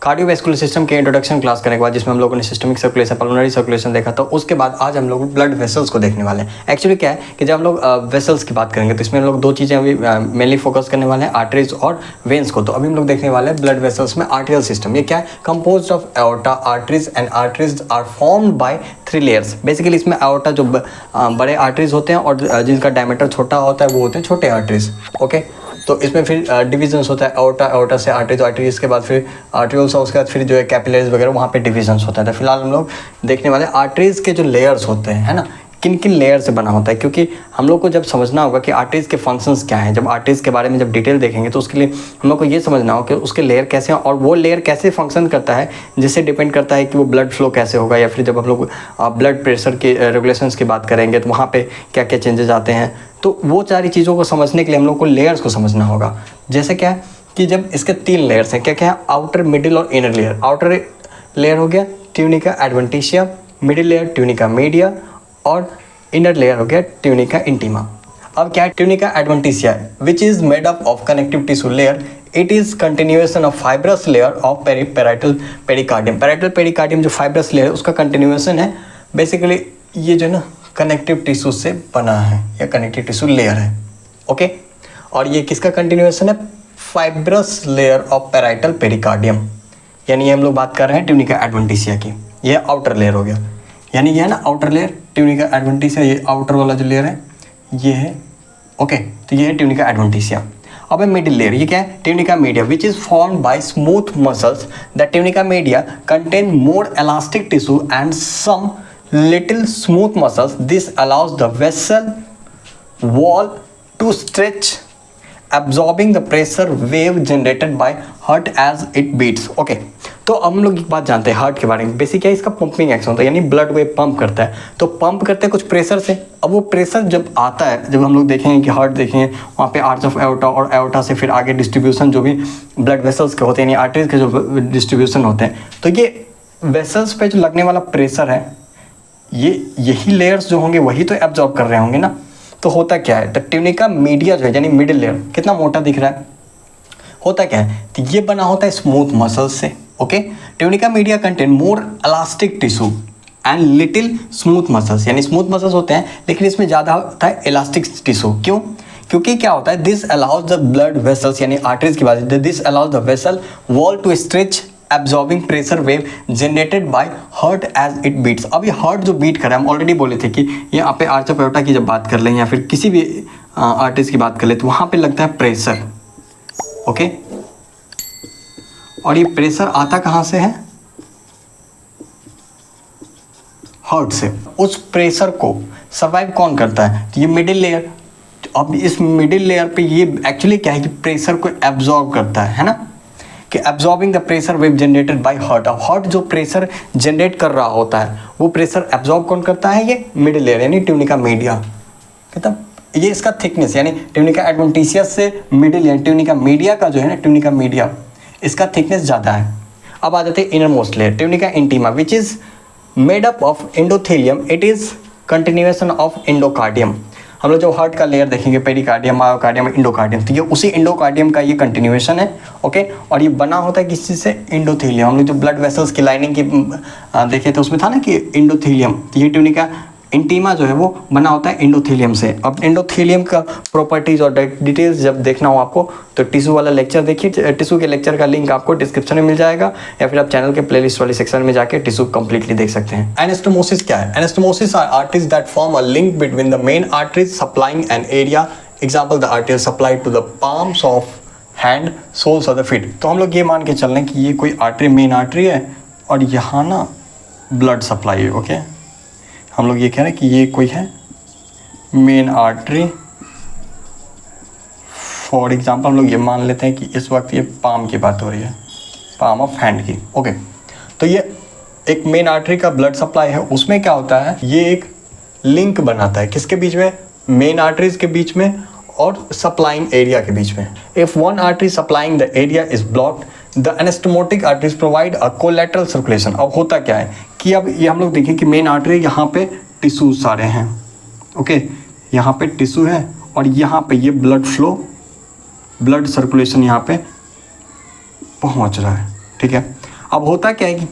Cardiovascular system के introduction class करने के बाद जिसमें हम लोगों ने सिस्टमिक सर्कुलेशन, पल्मोनरी सर्कुलेशन देखा था, उसके बाद आज हम लोग ब्लड वेसल्स को देखने वाले हैं। एक्चुअली क्या है कि जब हम लोग वेसल्स की बात करेंगे तो इसमें हम लोग दो चीज़ें अभी मेनली फोकस करने वाले हैं, आर्टरीज और वेन्स को। तो अभी हम लोग देखने वाले हैं ब्लड वेसल्स में आर्टेरियल सिस्टम। ये क्या है? Composed of aorta, arteries and arteries are formed by 3 layers. Basically इसमें एओर्टा जो बड़े आर्टरीज होते हैं और जिनका डायमीटर छोटा होता है वो होते हैं छोटे आर्टरीज। ओके, तो इसमें फिर डिविजन्स होता है, एओर्टा से आर्टरीज, आर्टरीज के बाद फिर आर्टरियोल्स, उसके बाद फिर जो है कैपिलरीज वगैरह, वहाँ पे डिविजन्स होता है। तो फिलहाल हम लोग देखने वाले आर्टरीज के जो लेयर्स होते हैं, है ना, किन किन लेयर से बना होता है, क्योंकि हम लोग को जब समझना होगा कि आर्टरीज के फंक्शंस क्या हैं। जब आर्टरीज के बारे में जब डिटेल देखेंगे तो उसके लिए हम लोग को ये समझना होगा कि उसके लेयर कैसे हैं और वो लेयर कैसे फंक्शन करता है, जिससे डिपेंड करता है कि वो ब्लड फ्लो कैसे होगा। या फिर जब हम लोग ब्लड प्रेशर के रेगुलेशंस की बात करेंगे तो वहाँ पे क्या क्या चेंजेस आते हैं। तो वो सारी चीज़ों को समझने के लिए हम लोग को लेयर्स को समझना होगा। जैसे क्या है कि जब इसके 3 लेयर्स हैं, क्या क्या है? आउटर, मिडिल और इनर लेयर। आउटर लेयर हो गया tunica adventitia, middle layer tunica media और इनर लेयर हो गया ट्यूनिका इंटीमा। अब क्या है? Tunica adventitia which is made up of connective tissue layer. It is continuation of fibrous layer of parietal pericardium. Parietal pericardium जो fibrous layer है उसका continuation है। बेसिकली ये जो है ना कनेक्टिव टिश्यू से बना है या कनेक्टिव टिश्यू लेयर है। ओके, और ये किसका कंटिन्यूएशन है? Fibrous layer of parietal pericardium. यानी ये हम लोग बात कर रहे हैं ट्यूनिका एडवेंटिशिया की। ये आउटर लेयर हो गया, यानी ये है ना आउटर लेयर ट्यूनिका एडवेंटिशिया। ये आउटर वाला जो लेयर है ये है। ओके, तो ये है ट्यूनिका एडवेंटिशिया। अब है मिडिल लेयर, ये क्या है? Tunica media which is formed by smooth muscles. The tunica media contain more elastic tissue and some little smooth muscles. This allows the vessel wall to stretch, absorbing the pressure wave generated by heart as it beats. Okay, तो अब हम लोग एक बात जानते हैं heart के बारे में। बेसिक क्या है? इसका पंपिंग एक्शन होता है, यानी ब्लड वेव पंप करता है। तो पंप करते हैं कुछ प्रेशर से। अब वो प्रेशर जब आता है, जब हम लोग देखेंगे कि हार्ट देखेंगे वहाँ पे आर्च ऑफ एओर्टा और एओर्टा से फिर आगे डिस्ट्रीब्यूशन जो भी ब्लड वेसल्स के होते हैं, यानी आर्टरीज के जो डिस्ट्रीब्यूशन होते हैं, तो ये वेसल्स पे जो लगने वाला प्रेशर है यही लेयर्स जो होंगे वही तो एब्जॉर्ब कर रहे होंगे ना। तो होता क्या है? तो ट्यूनिका मीडिया जो है यानी मिडिल लेयर कितना मोटा दिख रहा है, होता क्या है? तो ये बना होता है स्मूथ मसल्स से। Okay, tunica media contain more elastic tissue and little smooth muscles. यानी स्मूथ मसल्स होते हैं लेकिन इसमें ज़्यादा होता है इलास्टिक टिश्यू। क्यों? क्योंकि क्या होता है? This allows the blood vessels, यानी आर्टरीज की बात, this allows the vessel wall to stretch absorbing pressure wave generated by heart as it beats. अब ये हार्ट जो बीट कर रहा है, हम ऑलरेडी बोले थे कि यहाँ पे आर्च ऑफ एओर्टा की जब बात कर लें या फिर किसी भी आर्टरीज की बात कर ले तो वहाँ पे लगता है प्रेशर। ओके, और ये प्रेशर आता कहाँ से है? हार्ट से। उस प्रेशर को सर्वाइव कौन करता है? तो ये मिडिल लेयर। अब इस मिडिल लेयर पे ये एक्चुअली क्या है कि प्रेशर को एब्जॉर्ब करता है ना, कि absorbing the pressure wave generated by heart. अब हार्ट जो प्रेशर जनरेट कर रहा होता है वो प्रेशर एब्जॉर्ब कौन करता है? ये मिडिल लेयर यानी ट्यूनिका मीडिया। मतलब ये इसका थिकनेस, यानी ट्यूनिका एडवेंटिशिया से मिडिल यानी ट्यूनिका मीडिया का जो है ना, ट्यूनिका मीडिया इसका थिकनेस ज़्यादा है। अब आ जाते हैं inner most layer tunica intima which is made up of endothelium. It is continuation of endocardium. हम लोग जो हार्ट का लेयर देखेंगे पेरिकार्डियम, मायोकार्डियम, इंडोकार्डियम, तो ये उसी इंडोकार्डियम का ये कंटिन्यूएशन है। ओके, और ये बना होता है किस चीज़ से? एंडोथेलियम। हम लोग जो ब्लड वेसल्स की लाइनिंग की देखे थे उसमें था ना कि एंडोथेलियम, तो ये ट्यूनिका इंटीमा जो है वो बना होता है एंडोथेलियम से। अब एंडोथेलियम का प्रॉपर्टीज और डिटेल्स जब देखना हो आपको तो टिश्यू वाला लेक्चर देखिए। टिश्यू के लेक्चर का लिंक आपको डिस्क्रिप्शन में मिल जाएगा या फिर आप चैनल के प्लेलिस्ट वाले सेक्शन में जाके टिश्यू कंप्लीटली देख सकते हैं। एनास्टोमोसिस क्या है? Anastomosis are arteries that form a link between the main arteries supplying an area. Example the artery supplied to the palms of hand, soles of the feet. तो हम लोग ये मान के चल रहे हैं कि ये कोई आर्टरी, मेन आर्टरी है और यहाँ ना ब्लड सप्लाई है। ओके, हम लोग ये कह रहे हैं कि ये कोई है मेन आर्टरी। फॉर एग्जांपल हम लोग ये मान लेते हैं कि इस वक्त ये पाम की बात हो रही है, पाम ऑफ हैंड की। ओके, तो ये एक मेन आर्टरी का ब्लड सप्लाई है। उसमें क्या होता है? ये एक लिंक बनाता है किसके बीच में? मेन आर्टरीज के बीच में और सप्लाइंग एरिया के बीच में। If one artery supplying the area is blocked, the anastomotic arteries provide a collateral circulation. अब होता क्या है कि अब ये हम लोग देखें कि मेन आर्टरी यहाँ पे टिश्यू सारे हैं। ओके, यहाँ पे टिश्यू है और यहाँ पे ये ब्लड फ्लो, ब्लड सर्कुलेशन यहाँ पे पहुँच रहा है। ठीक है, अब होता क्या है कि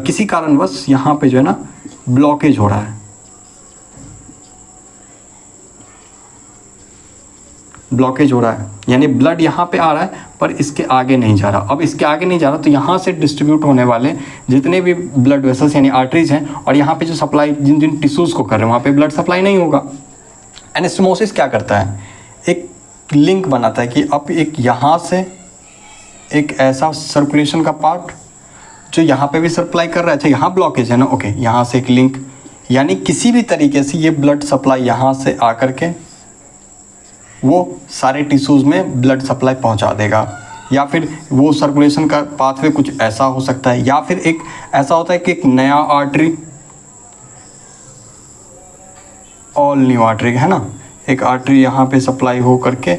किसी कारणवश यहाँ पे जो है ना ब्लॉकेज हो रहा है, ब्लॉकेज हो रहा है, यानी ब्लड यहाँ पे आ रहा है पर इसके आगे नहीं जा रहा। अब इसके आगे नहीं जा रहा तो यहाँ से डिस्ट्रीब्यूट होने वाले जितने भी ब्लड वेसल्स यानी आर्टरीज हैं, और यहाँ पे जो सप्लाई जिन जिन टिश्यूज़ को कर रहे हैं वहाँ पे ब्लड सप्लाई नहीं होगा। एनास्टोमोसिस क्या करता है, एक लिंक बनाता है कि अब एक यहाँ से एक ऐसा सर्कुलेशन का पार्ट जो यहाँ पे भी सप्लाई कर रहा है, अच्छा यहाँ ब्लॉकेज है ना, ओके, यहाँ से एक लिंक, यानी किसी भी तरीके से ये ब्लड सप्लाई यहाँ से आकर के वो सारे टिश्यूज़ में ब्लड सप्लाई पहुँचा देगा। या फिर वो सर्कुलेशन का पाथवे कुछ ऐसा हो सकता है, या फिर एक ऐसा होता है कि एक नया आर्टरी, ऑल न्यू आर्टरी है ना, एक आर्टरी यहाँ पे सप्लाई हो करके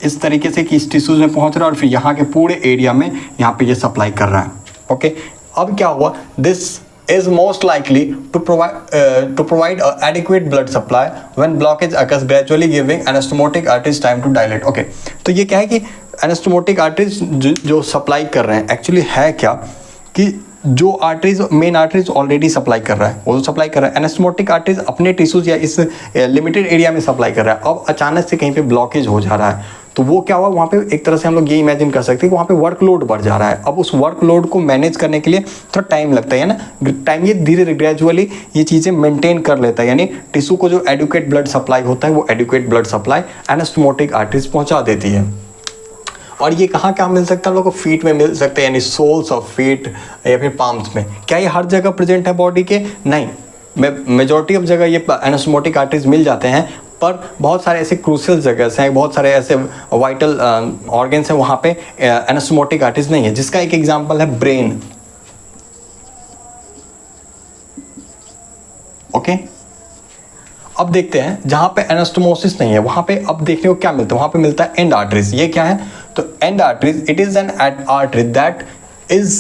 इस तरीके से कि इस टिश्यूज़ में पहुँच रहा है और फिर यहाँ के पूरे एरिया में यहाँ पे ये सप्लाई कर रहा है। ओके, अब क्या हुआ, this is most likely to provide a adequate blood supply when blockage occurs, gradually giving anastomotic arteries time to dilate. Okay, तो ये क्या है कि anastomotic arteries जो सप्लाई कर रहे हैं एक्चुअली है क्या कि जो arteries main arteries already supply कर रहा है वो सप्लाई कर रहा है, एनास्टोमोटिक आर्टरीज अपने टिश्यूज या इस लिमिटेड एरिया में सप्लाई कर रहा है। अब अचानक से कहीं पे ब्लॉकेज हो जा रहा है तो वो क्या हुआ, वहाँ पे एक तरह से हम लोग ये इमेजिन कर सकते हैं कि वहाँ पे वर्कलोड बढ़ जा रहा है। अब उस वर्कलोड को मैनेज करने के लिए थोड़ा टाइम लगता है ना, टाइम ये धीरे धीरे ग्रेजुअली ये चीज़ें मेंटेन कर लेता है, यानी टिश्यू को जो एडुकेट ब्लड सप्लाई होता है वो adequate blood supply anastomotic arteries पहुँचा देती है। और ये कहाँ कहाँ मिल सकता है हम लोग को, फीट में मिल सकते हैं, यानी सोल्स ऑफ फीट या फिर पाम्स में। क्या ये हर जगह प्रेजेंट है बॉडी के? नहीं, मेजॉरिटी ऑफ जगह ये एनास्टोमोटिक आर्टरीज मिल जाते हैं, पर बहुत सारे ऐसे क्रूशियल जगह हैं, बहुत सारे ऐसे वाइटल ऑर्गन्स हैं वहाँ पे एनास्टोमोटिक आर्टरीज नहीं है, जिसका एक एग्जांपल है ब्रेन। ओके, अब देखते हैं जहाँ पे एनास्टोमोसिस नहीं है वहाँ पे अब देखने को क्या मिलता है, वहाँ पे मिलता है एंड आर्टरीज। ये क्या है, तो end arteries it is an artery that is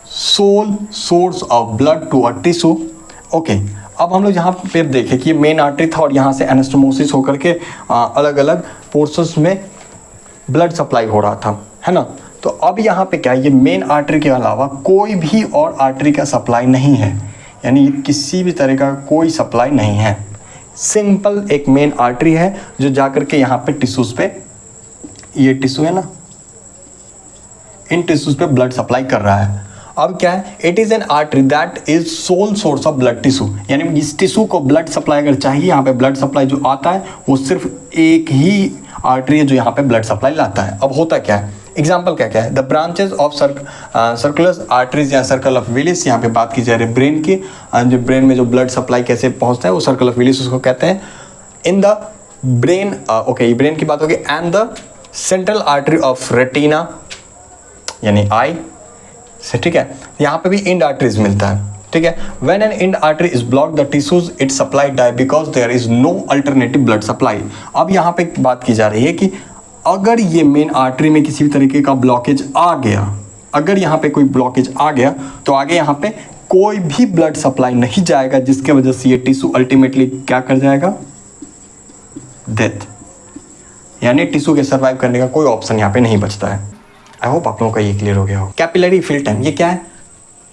sole source of blood to a tissue. Okay, अब हम लोग यहाँ पे देखें कि ये मेन आर्टरी था और यहाँ से एनास्टोमोसिस होकर के अलग अलग पोर्शंस में ब्लड सप्लाई हो रहा था, है ना। तो अब यहाँ पे क्या है, ये मेन आर्टरी के अलावा कोई भी और आर्टरी का सप्लाई नहीं है, यानी किसी भी तरह का कोई सप्लाई नहीं है। सिंपल एक मेन आर्टरी है जो जाकर के यहाँ पे टिश्यूज पे, ये टिश्यू है ना, इन टिश्यूज पे ब्लड सप्लाई कर रहा है। अब क्या है, it is an artery that is sole source of blood tissue, यानी इस टिश्यू को ब्लड सप्लाई अगर चाहिए, यहाँ पे ब्लड सप्लाई जो आता है वो सिर्फ एक ही आर्टरी है जो यहाँ पे ब्लड सप्लाई लाता है। अब होता क्या है, एग्जाम्पल क्या क्या है, the branches of circular arteries या सर्कल ऑफ विलिस, यहाँ पे बात की जा रही है ब्रेन की, जो ब्रेन में जो ब्लड सप्लाई कैसे पहुँचता है वो सर्कल ऑफ विलिस उसको कहते हैं। In the brain, okay, brain की बात होगी, and the central artery of retina यानी आई से, ठीक है, यहाँ पे भी इंड आर्टरीज मिलता है, ठीक है। When an end artery is blocked the tissues it supply die because there is no alternative blood supply. अब यहाँ पे बात की जा रही है कि अगर ये मेन आर्टरी में किसी भी तरीके का ब्लॉकेज आ गया, अगर यहाँ पे कोई ब्लॉकेज आ गया तो आगे यहाँ पे कोई भी ब्लड सप्लाई नहीं जाएगा, जिसके वजह से ये टिश्यू अल्टीमेटली क्या कर जाएगा, डेथ, यानी टिश्यू के सर्वाइव करने का कोई ऑप्शन यहाँ पे नहीं बचता है। आई होप आप लोगों का ये क्लियर हो गया हो। कैपिलरी फिल टाइम, ये क्या है,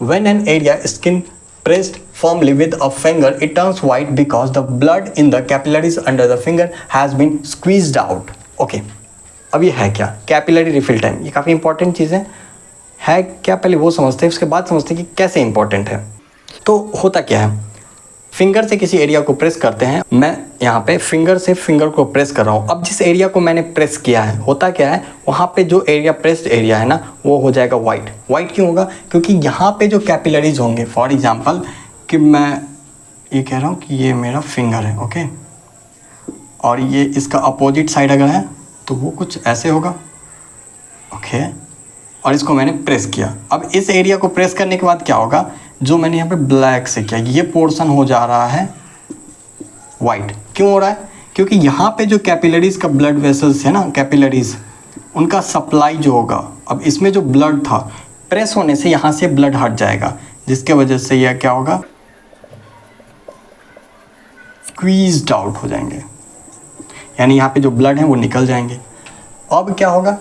when an area skin pressed firmly with a finger it turns white because the blood in the capillaries under the finger has been squeezed out. Okay, अब ये है क्या, कैपिलरी रिफिल टाइम, ये काफ़ी important चीज़ है क्या, पहले वो समझते हैं उसके बाद समझते हैं कि कैसे इंपॉर्टेंट है। तो होता क्या है, फिंगर से किसी एरिया को प्रेस करते हैं, मैं यहाँ पे फिंगर से फिंगर को प्रेस कर रहा हूँ। अब जिस एरिया को मैंने प्रेस किया है, होता क्या है, वहाँ पे जो एरिया प्रेस्ड एरिया है ना वो हो जाएगा वाइट। वाइट क्यों होगा, क्योंकि यहाँ पे जो कैपिलरीज होंगे, फॉर एग्जांपल कि मैं ये कह रहा हूँ कि ये मेरा फिंगर है, ओके, और ये इसका अपोजिट साइड अगर है तो वो कुछ ऐसे होगा, ओके, और इसको मैंने प्रेस किया। अब इस एरिया को प्रेस करने के बाद क्या होगा, जो मैंने यहाँ पे ब्लैक से किया ये पोर्शन हो जा रहा है वाइट। क्यों हो रहा है, क्योंकि यहाँ पे जो कैपिलरीज का ब्लड वेसल्स है ना, कैपिलरीज, उनका सप्लाई जो होगा, अब इसमें जो ब्लड था प्रेस होने से यहाँ से ब्लड हट जाएगा, जिसके वजह से यह क्या होगा, स्क्वीज्ड आउट हो जाएंगे, यानी यहाँ पे जो ब्लड है वो निकल जाएंगे। अब क्या होगा,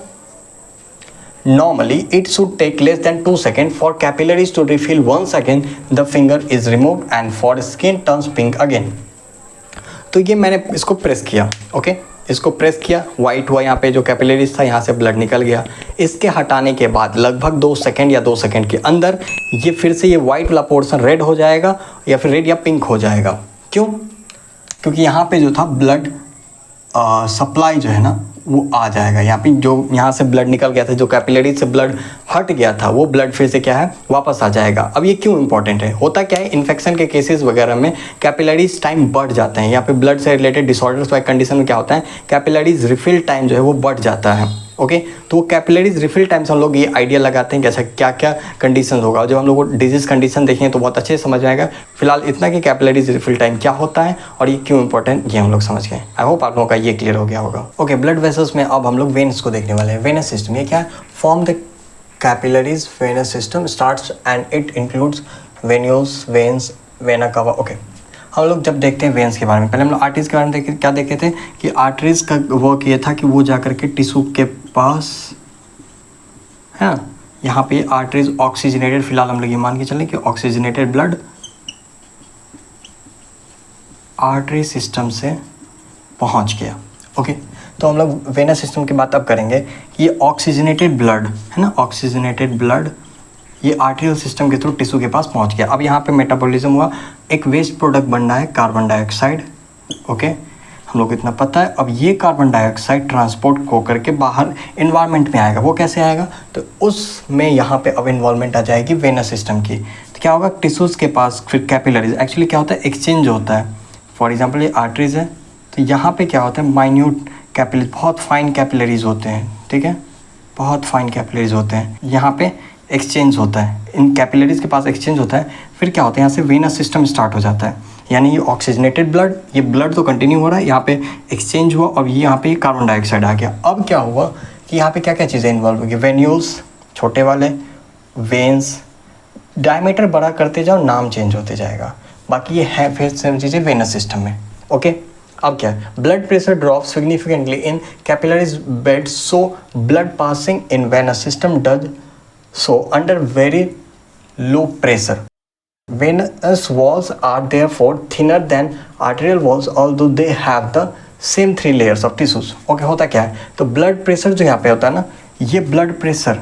Normally, it should take less than 2 seconds for capillaries to refill. Once again, the finger is removed and for skin turns pink again. तो ये मैंने इसको प्रेस किया, ओके, इसको प्रेस किया, वाइट हुआ, यहाँ पे जो कैपिलरीज था यहाँ से ब्लड निकल गया। इसके हटाने के बाद लगभग 2 सेकंड या 2 सेकंड के अंदर ये फिर से ये वाइट वाला पोर्शन रेड हो जाएगा या फिर रेड या पिंक हो जाएगा। क्यों? क्योंकि यहाँ पे जो था ब्लड सप्लाई जो है ना वो आ जाएगा। यहाँ पे जो यहाँ से ब्लड निकल गया था, जो कैपिलरी से ब्लड हट गया था, वो ब्लड फिर से क्या है वापस आ जाएगा। अब ये क्यों इंपॉर्टेंट है? होता क्या है, इन्फेक्शन के केसेस वगैरह में कैपिलरीज टाइम बढ़ जाते हैं। यहाँ पे ब्लड से रिलेटेड डिसऑर्डर्स वाइज कंडीशन में क्या होता है, कैपिलरीज रिफिल टाइम जो है वो बढ़ जाता है। ओके, तो वो कैपिलरीज रिफिल टाइम से हम लोग ये आइडिया लगाते हैं कि अच्छा क्या क्या कंडीशन होगा। जब हम लोग को डिजीज कंडीशन देखेंगे तो बहुत अच्छे से समझ में आएगा। फिलहाल इतना कि कैपिलरीज रिफिल टाइम क्या होता है और ये क्यों इंपॉर्टेंट, ये हम लोग समझ गए। आई होप आप लोगों का ये क्लियर हो गया होगा। ओके, ब्लड वेसल्स में अब हम लोग वेन्स को देखने वाले हैं। वेनस सिस्टम ये क्या है? Form the capillaries venous system starts and it includes venules, veins, vena cava. Okay, हम लोग जब देखते हैं वेन्स के बारे में, पहले हम लोग आर्टरीज के बारे में क्या देखे थे कि आर्टरीज का वर्क ये था कि वो जा करके टिश्यू के पास है ना, यहाँ पे आर्टरीज ऑक्सीजनेटेड, फिलहाल हम लोग ये मान के चलें कि ऑक्सीजनेटेड ब्लड आर्टरी सिस्टम से पहुँच गया। ओके, तो हम लोग वेनस सिस्टम की बात अब करेंगे कि ये ऑक्सीजनेटेड ब्लड है ना, ऑक्सीजनेटेड ब्लड ये आर्टेरियल सिस्टम के थ्रू टिश्यू के पास पहुंच गया। अब यहाँ पे मेटाबॉलिज्म हुआ, एक वेस्ट प्रोडक्ट बन रहा है कार्बन डाइऑक्साइड। ओके, हम लोग को इतना पता है। अब ये कार्बन डाइऑक्साइड ट्रांसपोर्ट हो करके बाहर इन्वायरमेंट में आएगा। वो कैसे आएगा? तो उसमें यहाँ पे अब इन्वॉल्वमेंट आ जाएगी वेनस सिस्टम की। तो क्या होगा, टिश्यूज़ के पास फिर कैपिलरीज, एक्चुअली क्या होता है, एक्सचेंज होता है। फॉर एग्जाम्पल ये आर्टरीज है, तो यहाँ पे क्या होता है, माइन्यूट कैपिलरीज, बहुत फाइन कैपिलरीज होते हैं। ठीक है, बहुत फाइन कैपिलरीज होते हैं। यहाँ पे एक्सचेंज होता है, इन कैपिलरीज के पास एक्सचेंज होता है। फिर क्या होता है, यहाँ से वेनस सिस्टम स्टार्ट हो जाता है। यानी ये ऑक्सीजनेटेड ब्लड, ये ब्लड तो कंटिन्यू हो रहा है, यहाँ पे एक्सचेंज हुआ और ये यहाँ पे कार्बन डाइऑक्साइड आ गया। अब क्या हुआ कि यहाँ पे क्या क्या चीज़ें इन्वॉल्व होगी, वेन्यूल्स छोटे वाले, वेन्स, डायमीटर बड़ा करते जाओ नाम चेंज होते जाएगा, बाकी ये है फिर सेम चीज़ें वेनस सिस्टम में। ओके, अब क्या है, blood pressure drop significantly in capillaries bed, so blood passing in venous system does so under very low pressure. Venous walls are therefore thinner than arterial walls, although they have the same 3 layers of tissues. Okay, होता क्या है, तो blood pressure जो यहाँ पे होता है ना, ये ब्लड प्रेशर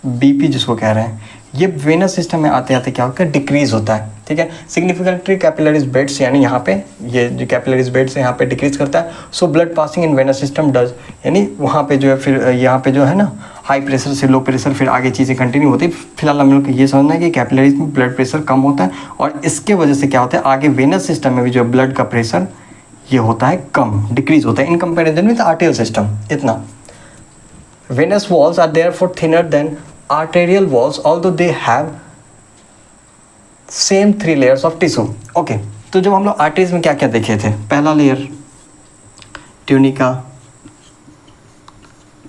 बीपी जिसको कह रहे हैं, ये वेनस सिस्टम में आते आते क्या होता है, डिक्रीज होता है। ठीक है, सिग्निफिकेंटली कैपिलरीज बेड्स, यानी यहाँ पे ये जो कैपिलरीज बेड्स है यहाँ पे डिक्रीज करता है। So blood passing in venous system does, यानी वहाँ पे जो है फिर यहाँ पे जो है ना हाई प्रेशर से लो प्रेशर, फिर आगे चीज़ें कंटिन्यू होती है। फिलहाल हम लोग को ये समझना है कि कैपिलरीज में ब्लड प्रेशर कम होता है और इसके वजह से क्या होता है, आगे वेनस सिस्टम में भी जो ब्लड का प्रेशर ये होता है कम, डिक्रीज होता है in comparison with arterial system. इतना venous walls are therefore thinner than arterial walls, although they have same 3 layers of tissue. Okay, तो जब हम लोग आर्टरीज में क्या क्या देखे थे, पहला layer tunica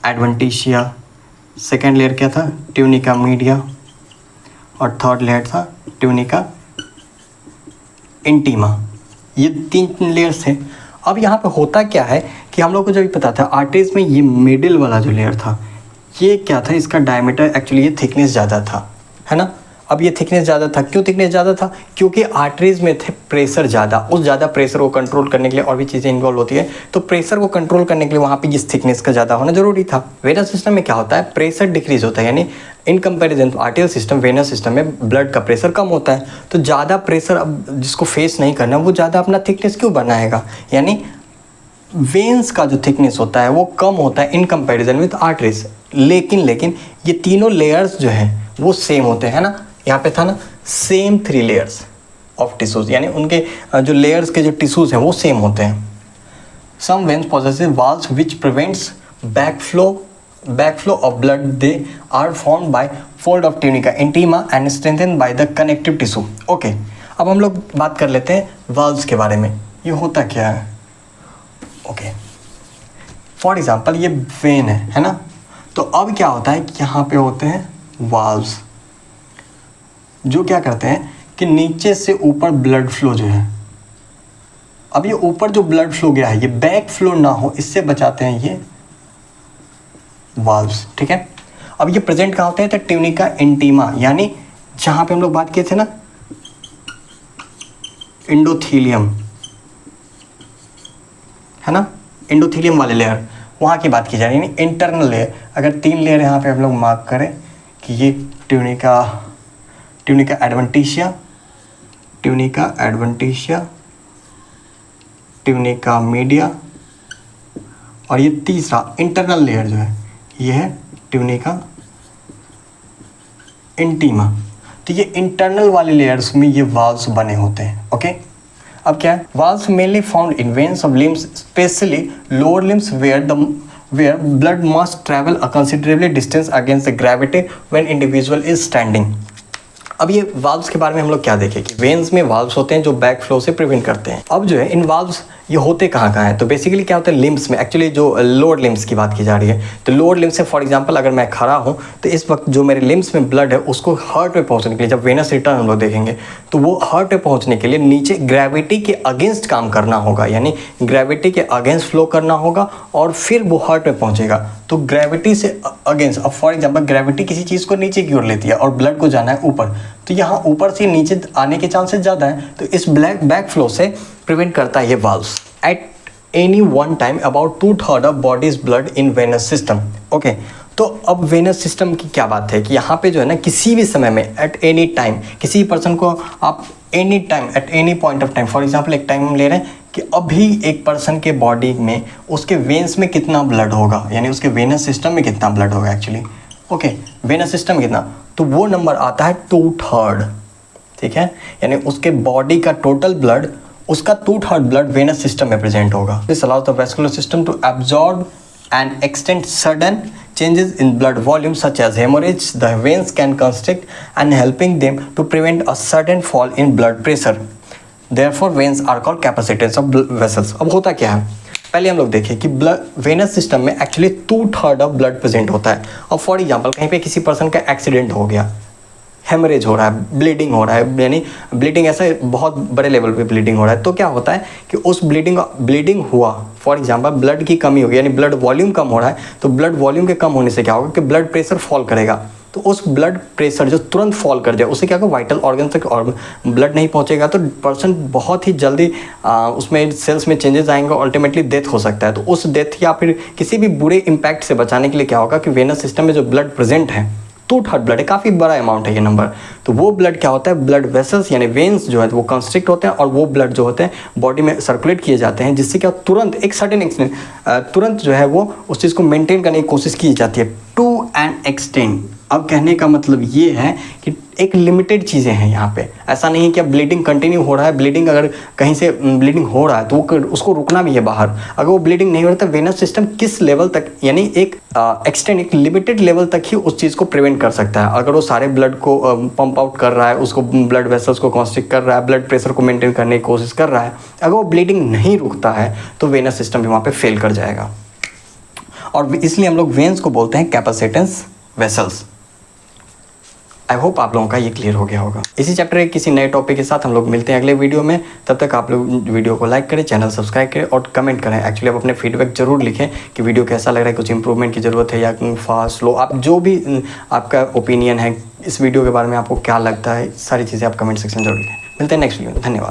adventitia, second layer क्या था, ट्यूनिका मीडिया, और थर्ड लेयर था ट्यूनिका इंटीमा। ये 3 लेयर्स थे। अब यहाँ पे होता क्या है कि हम लोग को जब पता था आर्टरीज में ये मिडिल वाला जो लेयर था ये क्या था, इसका डायमीटर एक्चुअली ये थिकनेस ज़्यादा था, है ना। अब ये थिकनेस ज़्यादा था, क्यों थिकनेस ज़्यादा था, क्योंकि आर्टरीज में थे प्रेशर ज़्यादा, उस ज़्यादा प्रेशर को कंट्रोल करने के लिए और भी चीज़ें इन्वॉल्व होती है, तो प्रेशर को कंट्रोल करने के लिए वहाँ पे इस थिकनेस का ज़्यादा होना जरूरी था। वेनस सिस्टम में क्या होता है, प्रेशर डिक्रीज होता है, यानी in comparison arterial system Venus system में ब्लड का प्रेशर कम होता है। तो ज़्यादा प्रेशर अब जिसको फेस नहीं करना वो ज़्यादा अपना थिकनेस क्यों बनाएगा, यानी वेन्स का जो थिकनेस होता है वो कम होता है इन कंपैरिजन विद आर्टरीज। लेकिन ये तीनों लेयर्स जो हैं वो सेम होते हैं ना, यहाँ पे था ना सेम 3 लेयर्स ऑफ टिश्यूज, यानी उनके जो लेयर्स के जो टिश्यूज हैं वो सेम होते हैं। Some veins possessive valves which prevents backflow of blood, they are formed by fold of tunica intima and strengthened by the connective tissue. Okay, अब हम लोग बात कर लेते हैं वाल्व्स के बारे में, ये होता क्या है। ओके, फॉर एग्जाम्पल ये वेन है ना, तो अब क्या होता है कि यहाँ पे होते हैं वाल्व्स जो क्या करते हैं कि नीचे से ऊपर ब्लड फ्लो जो है, अब ये ऊपर जो ब्लड फ्लो गया है ये बैक फ्लो ना हो इससे बचाते हैं ये वाल्व्स। ठीक है, अब ये प्रेजेंट कहाँ होते हैं? तो ट्यूनिका इंटीमा, यानी जहाँ पे हम लोग बात किए थे ना एंडोथीलियम, है ना, एंडोथीलियम वाले लेयर, वहाँ की बात की जा रही है, यानी इंटरनल लेयर। अगर 3 लेयर यहाँ पे हम लोग मार्क करें कि ये ट्यूनिका एडवेंटिशिया, ट्यूनिका मीडिया, और ये तीसरा इंटरनल लेयर जो है ये है ट्यूनिका इंटीमा। तो ये इंटरनल वाले लेयर्स में ये वाल्व्स बने होते हैं। ओके, अब क्या है? Valves mainly found in veins of limbs, specially lower limbs where blood must travel a considerably distance against the gravity when individual is standing। अब ये वाल्व्स के बारे में हम लोग क्या देखें कि वेन्स में वाल्व्स होते हैं जो बैक फ्लो से प्रिवेंट करते हैं। अब जो है इन वाल्व्स ये होते कहाँ है? तो बेसिकली क्या होता है लिम्स में, एक्चुअली जो लोअर लिम्स की बात की जा रही है, तो लोअर लिम्स से फॉर एग्जांपल अगर मैं खड़ा हूँ तो इस वक्त जो मेरे लिम्स में ब्लड है उसको हार्ट में पहुँचने के लिए, जब वेनस रिटर्न हम लोग देखेंगे तो वो हार्ट में पहुँचने के लिए नीचे ग्रेविटी के अगेंस्ट काम करना होगा, यानी ग्रेविटी के अगेंस्ट फ्लो करना होगा और फिर वो हार्ट में पहुँचेगा। तो ग्रेविटी से अगेंस्ट, अब फॉर एग्जांपल ग्रेविटी किसी चीज़ को नीचे की ओर लेती है और ब्लड को जाना है ऊपर, तो यहाँ ऊपर से नीचे आने के चांसेस ज़्यादा है, तो इस बैक फ्लो से प्रिवेंट करता है ये valves. At any one time about 2/3 of bodies blood in venous system. Okay, तो अब वेनस सिस्टम की क्या बात है कि यहाँ पे जो है ना किसी भी समय में एट एनी टाइम किसी पर्सन को आप any time at any point of time, for example एक टाइम हम ले रहे हैं कि अभी एक पर्सन के बॉडी में उसके वेन्स में कितना ब्लड होगा, यानी उसके वेनस सिस्टम में कितना ब्लड होगा एक्चुअली। ओके, वेनस सिस्टम में कितना, तो वो नंबर आता है 2/3, ठीक है, यानी उसके बॉडी का टोटल ब्लड, उसका 2/3 ब्लड वेनस सिस्टम में प्रेजेंट होगा। This allows the vascular system to absorb and extend sudden changes in blood volume such as hemorrhage. The veins can constrict and helping them to prevent a sudden fall in blood pressure. Therefore veins are called capacitors of vessels। अब होता क्या है, पहले हम लोग देखें कि blood venous system में एक्चुअली 2/3 ऑफ ब्लड प्रेजेंट होता है। अब फॉर एग्जांपल कहीं पे किसी पर्सन का एक्सीडेंट हो गया, हेमरेज हो रहा है, ब्लीडिंग हो रहा है, यानी ब्लीडिंग ऐसा बहुत बड़े लेवल पे ब्लीडिंग हो रहा है, तो क्या होता है कि उस ब्लीडिंग हुआ, फॉर एग्जांपल ब्लड की कमी होगी, यानी ब्लड वॉल्यूम कम हो रहा है, तो ब्लड वॉल्यूम के कम होने से क्या होगा कि ब्लड प्रेशर फॉल करेगा। तो उस ब्लड प्रेशर जो तुरंत फॉल कर जाए उससे क्या होगा, वाइटल ऑर्गन तक और ब्लड नहीं पहुंचेगा, तो पर्सन बहुत ही जल्दी उसमें सेल्स में चेंजेस आएंगे और अल्टीमेटली डेथ हो सकता है। तो उस डेथ या फिर किसी भी बुरे इम्पैक्ट से बचाने के लिए क्या होगा कि वेनस सिस्टम में जो ब्लड प्रेजेंट है 2/3 ब्लड है, काफ़ी बड़ा अमाउंट है ये नंबर, तो वो ब्लड क्या होता है, ब्लड वेसल्स यानी वेन्स जो है वो कंस्ट्रिक्ट होते हैं और वो ब्लड जो होते हैं बॉडी में सर्कुलेट किए जाते हैं, जिससे क्या तुरंत एक सर्टेन एक्सटेंट तुरंत जो है वो उस चीज़ को मेंटेन करने की कोशिश की जाती है, टू एन एक्सटेंट। अब कहने का मतलब ये है कि एक लिमिटेड चीज़ें हैं यहाँ पे, ऐसा नहीं है कि अब ब्लीडिंग कंटिन्यू हो रहा है, ब्लीडिंग अगर कहीं से ब्लीडिंग हो रहा है तो उसको रुकना भी है बाहर, अगर वो ब्लीडिंग नहीं हो रहा तो वेनस सिस्टम किस लेवल तक, यानी एक एक्सटेंड एक लिमिटेड लेवल तक ही उस चीज़ को प्रिवेंट कर सकता है। अगर वो सारे ब्लड को पंप आउट कर रहा है, उसको ब्लड वेसल्स को कॉन्स्ट्रिक्ट कर रहा है, ब्लड प्रेशर को मेंटेन करने की कोशिश कर रहा है, अगर वो ब्लीडिंग नहीं रुकता है तो वेनस सिस्टम भी वहाँ पे फेल कर जाएगा, और इसलिए हम लोग वेन्स को बोलते हैं कैपेसिटेंस वेसल्स। आई होप आप लोगों का ये क्लियर हो गया होगा। इसी चैप्टर के किसी नए टॉपिक के साथ हम लोग मिलते हैं अगले वीडियो में, तब तक आप लोग वीडियो को लाइक करें, चैनल सब्सक्राइब करें और कमेंट करें। एक्चुअली आप अपने फीडबैक जरूर लिखें कि वीडियो कैसा लग रहा है, कुछ इंप्रूवमेंट की ज़रूरत है या फास्ट स्लो, आप जो भी आपका ओपिनियन है इस वीडियो के बारे में, आपको क्या लगता है, सारी चीज़ें आप कमेंट सेक्शन जरूर लिखें। मिलते हैं नेक्स्ट वीडियो में, धन्यवाद।